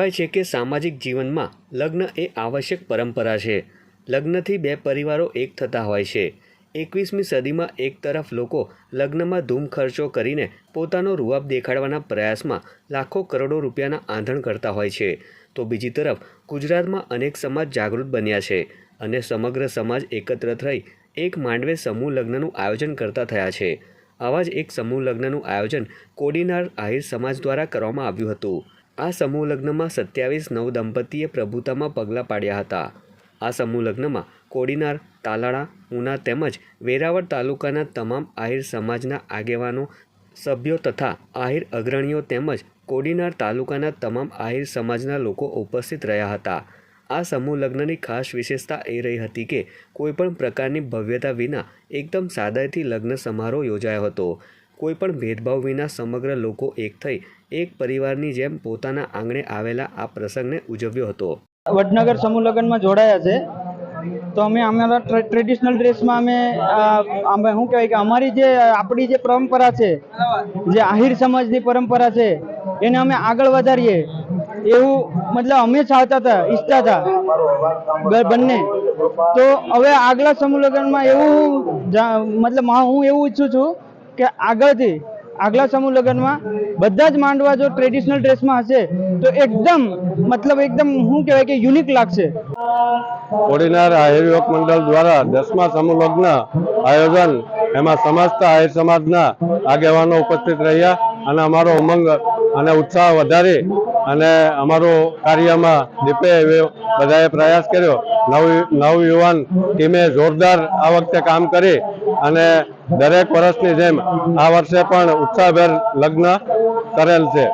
કહેવાય છે કે સામાજિક જીવનમાં લગ્ન એ આવશ્યક પરંપરા છે। લગ્નથી બે પરિવારો એક થતા હોય છે। 21મી સદીમાં એક તરફ લોકો લગ્નમાં ધૂમ ખર્ચો કરીને પોતાનો રૂઆબ દેખાડવાના પ્રયાસમાં લાખો કરોડો રૂપિયાના આંધણ કરતા હોય છે, તો બીજી તરફ ગુજરાતમાં અનેક સમાજ જાગૃત બન્યા છે અને સમગ્ર સમાજ એકત્ર થઈ એક માંડવે સમૂહ લગ્નનું આયોજન કરતા થયા છે। આવા જ એક સમૂહ લગ્નનું આયોજન કોડીનાર આહિર સમાજ દ્વારા કરવામાં આવ્યું હતું। આ સમૂહ લગ્નમાં 27 નવદંપતીએ પ્રભુતામાં પગલાં પાડ્યા હતા। આ સમૂહ લગ્નમાં કોડીનાર, તાલાળા, ઉના તેમજ વેરાવળ તાલુકાના તમામ આહિર સમાજના આગેવાનો, સભ્યો તથા આહિર અગ્રણીઓ તેમજ કોડીનાર તાલુકાના તમામ આહિર સમાજના લોકો ઉપસ્થિત રહ્યા હતા। આ સમૂહ લગ્નની ખાસ વિશેષતા એ રહી હતી કે કોઈપણ પ્રકારની ભવ્યતા વિના એકદમ સાદાઈથી લગ્ન સમારોહ યોજાયો હતો। કોઈપણ ભેદભાવ વિના સમગ્ર લોકો એક થઈ એક પરિવારની જેમ પોતાના આંગણે આવેલા આ પ્રસંગને ઉજવ્યો હતો। વડનગર સમૂહ લગ્નમાં જોડાયા છે તો અમે અમારા ટ્રેડિશનલ ડ્રેસમાં અમે શું કહેવાય કે અમારી જે આપણી જે પરંપરા છે, જે આહિર સમાજની પરંપરા છે એને અમે આગળ વધારીએ એવું મતલબ અમે ચાહતા હતા, ઈચ્છતા હતા બંને। તો હવે આગલા સમૂહ લગ્નમાં એવું મતલબ હું એવું ઈચ્છું છું કે આગલા સમૂહ લગ્નમાં બધા જ માંડવા જો ટ્રેડિશનલ ડ્રેસમાં હશે તો એકદમ શું કહેવાય કે યુનિક લાગશે। કોડીનાર આહિર યુવક મંડળ દ્વારા 10મા સમૂહ લગ્ન આયોજન, એમાં સમસ્ત આહિર સમાજના આગેવાનો ઉપસ્થિત રહ્યા અને અમારો ઉમંગ અને ઉત્સાહ વધારી અને અમારું કાર્યમાં દીપે બધાએ પ્રયાસ કર્યો। નવયુવાન ટીમે જોરદાર આ વખતે કામ કરી અને દરેક વર્ષની જેમ આ વર્ષે પણ ઉત્સાહભેર લગ્ન કરેલ છે।